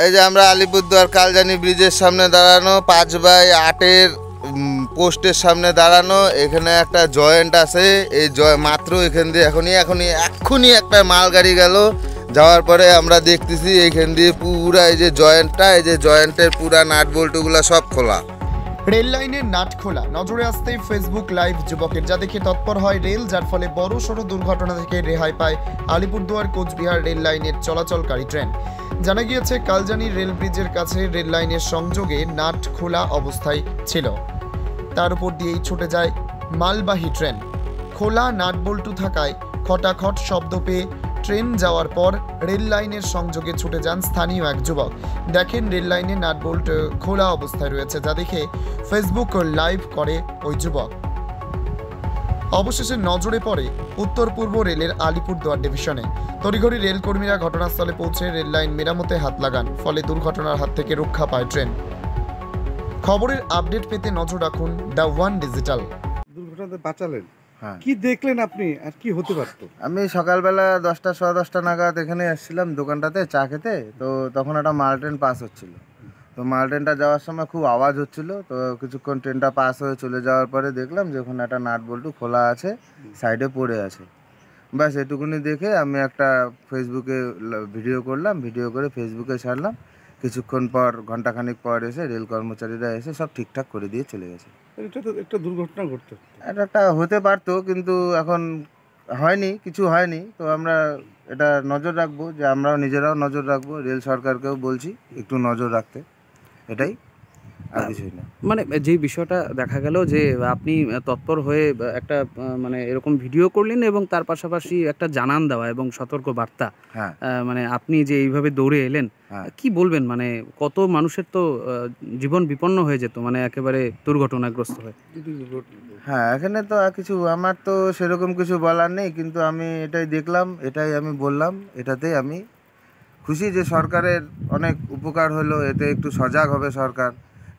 এই যে আমরা আলিপুরদুয়ার কালজানি ব্রিজের সামনে দাঁড়ানো, 5/8-এর পোস্টের সামনে দাঁড়ানো। এখানে একটা জয়েন্ট আছে, এই মাত্র এখান দিয়ে এক্ষুনি একটা মালগাড়ি গেল। যাওয়ার পরে আমরা দেখতেছি এইখান দিয়ে পুরা এই যে জয়েন্টটা, এই যে জয়েন্টের পুরা নাট বল্টুগুলো সব খোলা। রেল লাইনের নাট খোলা, নজরে আসতেই ফেসবুক লাইভ যুবকের, যা দেখে তৎপর হয় রেল, যার ফলে বড় সড়ো দুর্ঘটনা থেকে রেহাই পায় আলিপুরদুয়ার কোচবিহার রেল লাইনের চলাচলকারী ট্রেন। জানা গিয়েছে কালজানি রেল ব্রিজের কাছে রেল লাইনের সংযোগে নাট খোলা অবস্থায় ছিল, তার উপর দিয়েই ছুটে যায় মালবাহী ট্রেন। খোলা নাট বল্টু থাকায় খটাখট শব্দ পেয়ে ট্রেন যাওয়ার পর রেল লাইনের সংযোগে ছুটে যান স্থানীয় এক যুবক। দেখেন রেল লাইনে নাট বোল্ট খোলা অবস্থায় রয়েছে, যা দেখে ফেসবুক লাইভ করে ওই যুবক। অবশেষে নজরে পড়ে উত্তর পূর্ব রেলের আলিপুরদুয়ার ডিভিশনে। তড়িঘড়ি রেল কর্মীরা ঘটনাস্থলে পৌঁছে রেল লাইন মেরামতে হাত লাগান, ফলে দুর্ঘটনার হাত থেকে রক্ষা পায় ট্রেন। খবরের আপডেট পেতে নজর রাখুন দ্য ওয়ান ডিজিটাল। দুর্ঘটনাতে বাঁচালেন, হ্যাঁ, কি দেখলেন আপনি আর কি হতে পারত? আমি সকালবেলা 10টা 10:15 নাগাদ এখানে এসেছিলাম দোকানটাতে চা খেতে। তো তখন একটা মাল ট্রেন পাস হচ্ছিল। তো মাল ট্রেনটা যাওয়ার সময় খুব আওয়াজ হচ্ছিল। তো কিছুক্ষণ ট্রেনটা পাস হয়ে চলে যাওয়ার পরে দেখলাম যে ওখানে একটা নাট বল্টু খোলা আছে, সাইডে পড়ে আছে। ব্যাস এটুকুনি দেখে আমি একটা ফেসবুকে ভিডিও করলাম, ভিডিও করে ফেসবুকে ছাড়লাম। কিছুক্ষণ পর, ঘন্টাখানিক পর এসে রেল কর্মচারীরা এসে সব ঠিকঠাক করে দিয়ে চলে গেছে। এটা তো একটা দুর্ঘটনা ঘটতো। এটা একটা হতে পারতো, কিন্তু এখন হয়নি, কিছু হয়নি। তো আমরা এটা নজর রাখবো, যে আমরাও নিজেরাও নজর রাখবো, রেল সরকারকেও বলছি একটু নজর রাখতে, এটাই, আর কিছুই না। মানে যেই বিষয়টা দেখা গেল যে আপনি তৎপর হয়ে একটা মানে এরকম ভিডিও করলেন এবং তার পাশাপাশি একটা জানান দেওয়া এবং সতর্ক বার্তা, হ্যাঁ, মানে আপনি যে এইভাবে দৌড়ে এলেন, হ্যাঁ। কি বলবেন? মানে কত মানুষের তো জীবন বিপন্ন হয়ে যেত, মানে একেবারে দুর্ঘটনাগ্রস্ত হয়ে। হ্যাঁ, এখানে তো আর কিছু, আমার তো সেরকম কিছু বলার নেই, কিন্তু আমি এটাই দেখলাম, এটাই আমি বললাম। এটাতেই আমি খুশি যে সরকারের অনেক উপকার হলো, এতে একটু সজাগ হবে সরকার,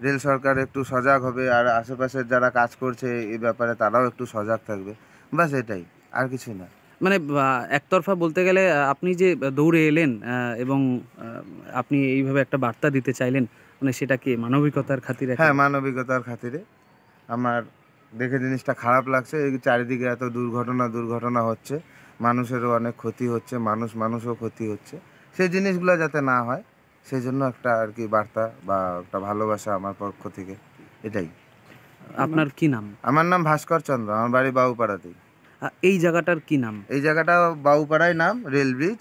রেল সরকার একটু সজাগ হবে, আর আশেপাশের যারা কাজ করছে এই ব্যাপারে তারাও একটু সজাগ থাকবে। ব্যাস এটাই, আর কিছু না। মানে একতরফা বলতে গেলে আপনি যে দৌড়ে এলেন এবং আপনি এইভাবে একটা বার্তা দিতে চাইলেন, মানে সেটা কি মানবিকতার খাতিরে? হ্যাঁ, মানবিকতার খাতিরে। আমার দেখে জিনিসটা খারাপ লাগছে, এই চারিদিকে এত দুর্ঘটনা হচ্ছে, মানুষেরও অনেক ক্ষতি হচ্ছে, মানুষও ক্ষতি হচ্ছে। সেই জিনিসগুলো যাতে না হয়, সেই জন্য একটা আর কি বার্তা বা একটা ভালোবাসা আমার পক্ষ থেকে, এটাই। আপনার কি নাম? আমার নাম ভাস্কর চন্দ্র, আমার বাড়ি বাবুপাড়াতেই। এই জায়গাটার কি নাম? এই জায়গাটা বাবুপাড়ায় নাম, rail bridge,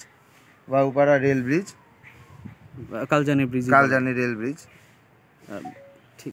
Babupara rail bridge, Kaljani bridge. Kaljani rail bridge.